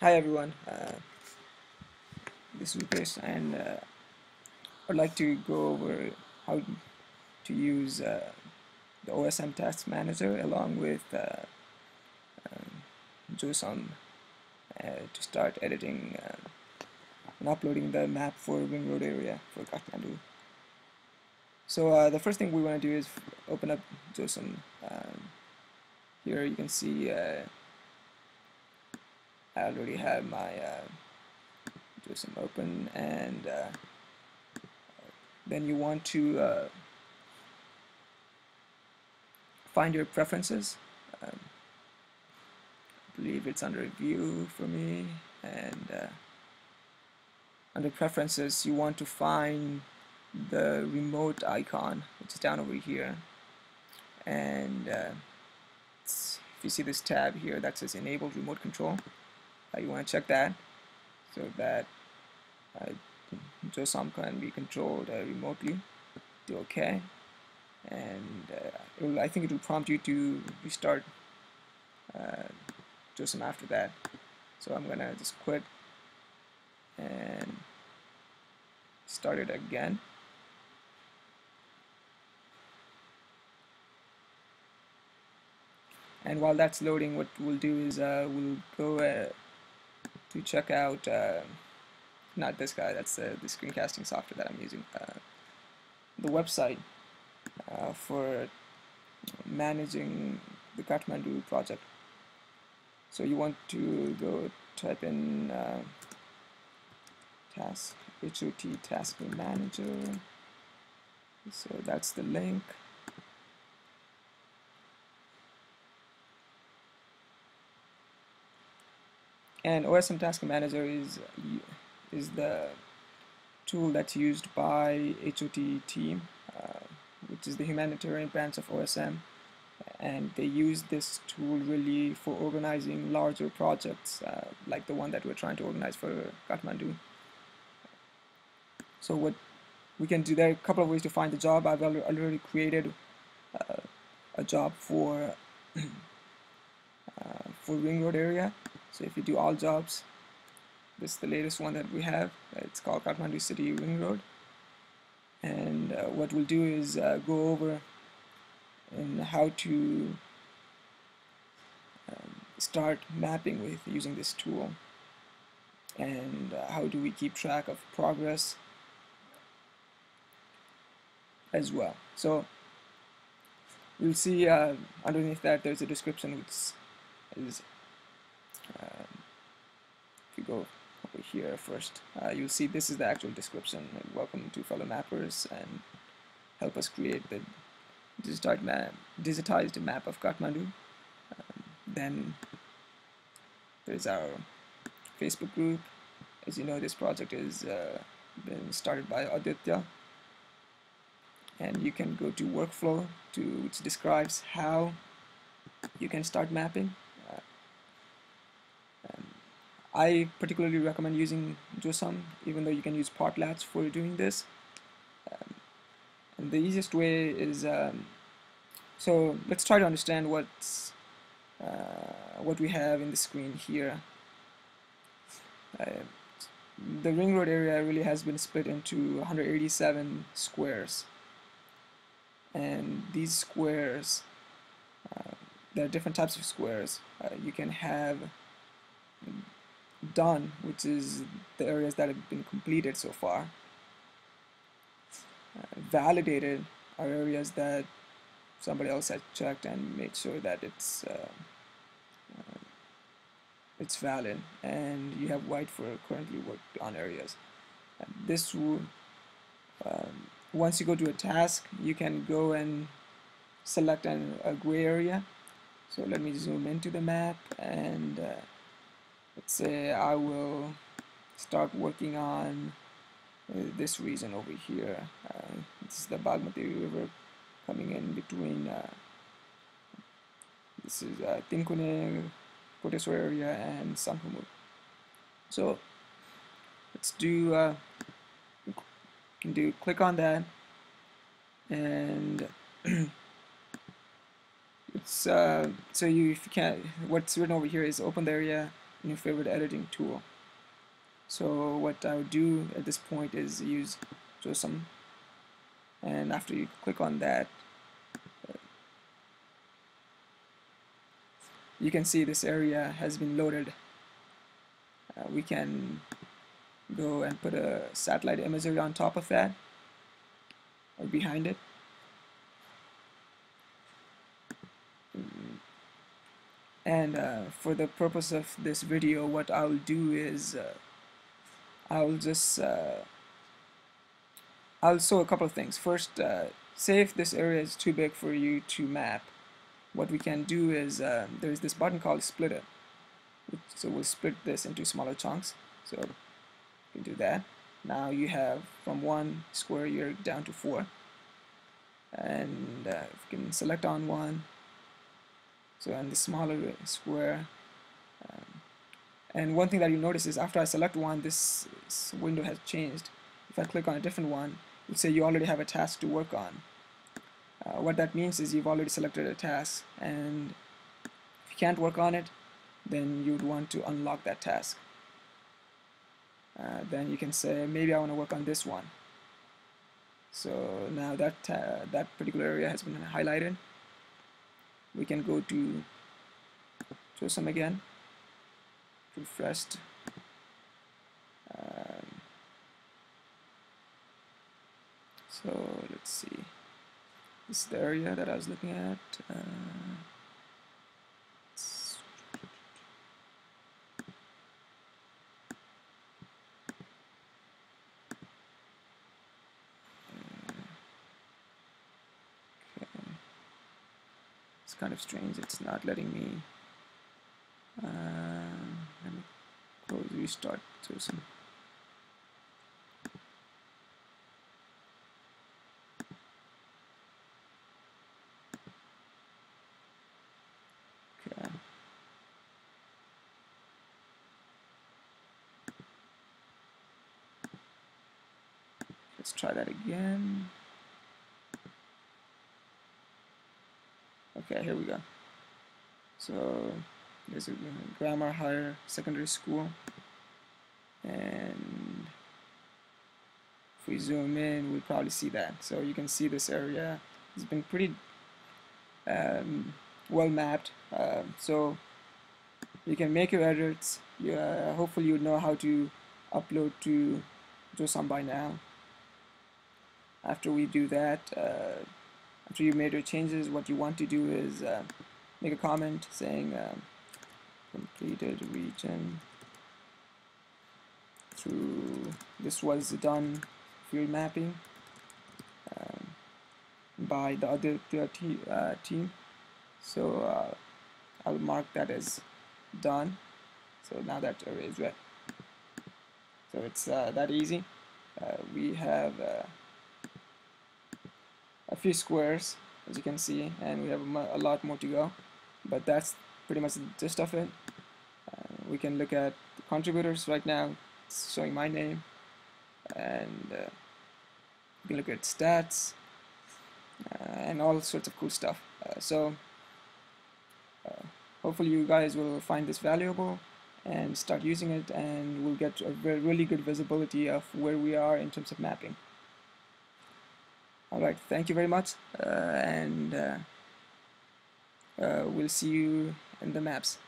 Hi everyone, this is Chris, and I'd like to go over how to use the OSM Task Manager along with JOSM to start editing and uploading the map for Ring Road area for Kathmandu. So the first thing we want to do is open up JOSM. Here you can see I already have my JOSM open, and then you want to find your preferences. I believe it's under view for me, and under preferences you want to find the remote icon, which is down over here, and if you see this tab here that says enable remote control, you want to check that so that JOSM can be controlled remotely. Do OK, and I think it will prompt you to restart JOSM after that. So I'm gonna just quit and start it again. And while that's loading, what we'll do is we'll go to check out not this guy, that's the screencasting software that I'm using, the website for managing the Kathmandu project. So you want to go type in HOT Task Manager. So that's the link. And OSM Task Manager is the tool that's used by HOT team, which is the humanitarian branch of OSM, and they use this tool really for organizing larger projects like the one that we're trying to organize for Kathmandu. So what we can do, there are a couple of ways to find the job. I've already created a job for Ring Road area. So if you do all jobs, this is the latest one that we have. It's called Kathmandu City Ring Road. And what we'll do is go over and how to start mapping with using this tool, and how do we keep track of progress as well. So you'll see underneath that there's a description, which is if you go over here first, you'll see this is the actual description. Welcome to fellow mappers, and help us create the digitized map of Kathmandu. Then there's our Facebook group. As you know, this project is been started by Aditya, and you can go to workflow, which describes how you can start mapping. I particularly recommend using JOSM, even though you can use Potlatch for doing this. And the easiest way is, so let's try to understand what we have in the screen here. The Ring Road area really has been split into 187 squares, and these squares, there are different types of squares. You can have done, which is the areas that have been completed so far. Validated are areas that somebody else has checked and made sure that it's valid, and you have white for currently worked on areas. And this will, once you go to a task, you can go and select a gray area. So let me zoom into the map, and let's say I will start working on this region over here. This is the Bagmati River coming in between. This is Tinkune, Koteswar area, and Sanhumur. So let's click on that, and it's so if you can, what's written over here is open the area, in your favorite editing tool. So what I would do at this point is use JOSM, and after you click on that, you can see this area has been loaded. We can go and put a satellite imagery on top of that or behind it. And for the purpose of this video, what I'll do is I'll just I'll show a couple of things. First, say if this area is too big for you to map, what we can do is there's this button called split it. So we'll split this into smaller chunks. So you can do that. Now you have from 1 square you're down to 4, and you can select on one. So in the smaller square, and one thing that you notice is after I select one, this window has changed. If I click on a different one, it'll say you already have a task to work on. What that means is you've already selected a task, and if you can't work on it, then you'd want to unlock that task. Then you can say, maybe I want to work on this one. So now that that particular area has been highlighted. We can go to JOSM again, refreshed. So let's see. This is the area that I was looking at. It's kind of strange. It's not letting me. Let me close, restart JOSM. Okay. Let's try that again. Okay, here we go. So there's a grammar higher secondary school, and if we zoom in, we'll probably see that. So you can see this area has been pretty well mapped. So you can make your edits. Hopefully you know how to upload to JOSM by now. After we do that, after you've made your changes, what you want to do is make a comment saying completed region through this was done field mapping by the other team. So I'll mark that as done. So now that area is red. So it's that easy. We have a few squares, as you can see, and we have a lot more to go, but that's pretty much the gist of it. We can look at the contributors right now. It's showing my name, and we can look at stats and all sorts of cool stuff. So hopefully you guys will find this valuable and start using it, and we'll get a really good visibility of where we are in terms of mapping. Alright, thank you very much, and we'll see you in the maps.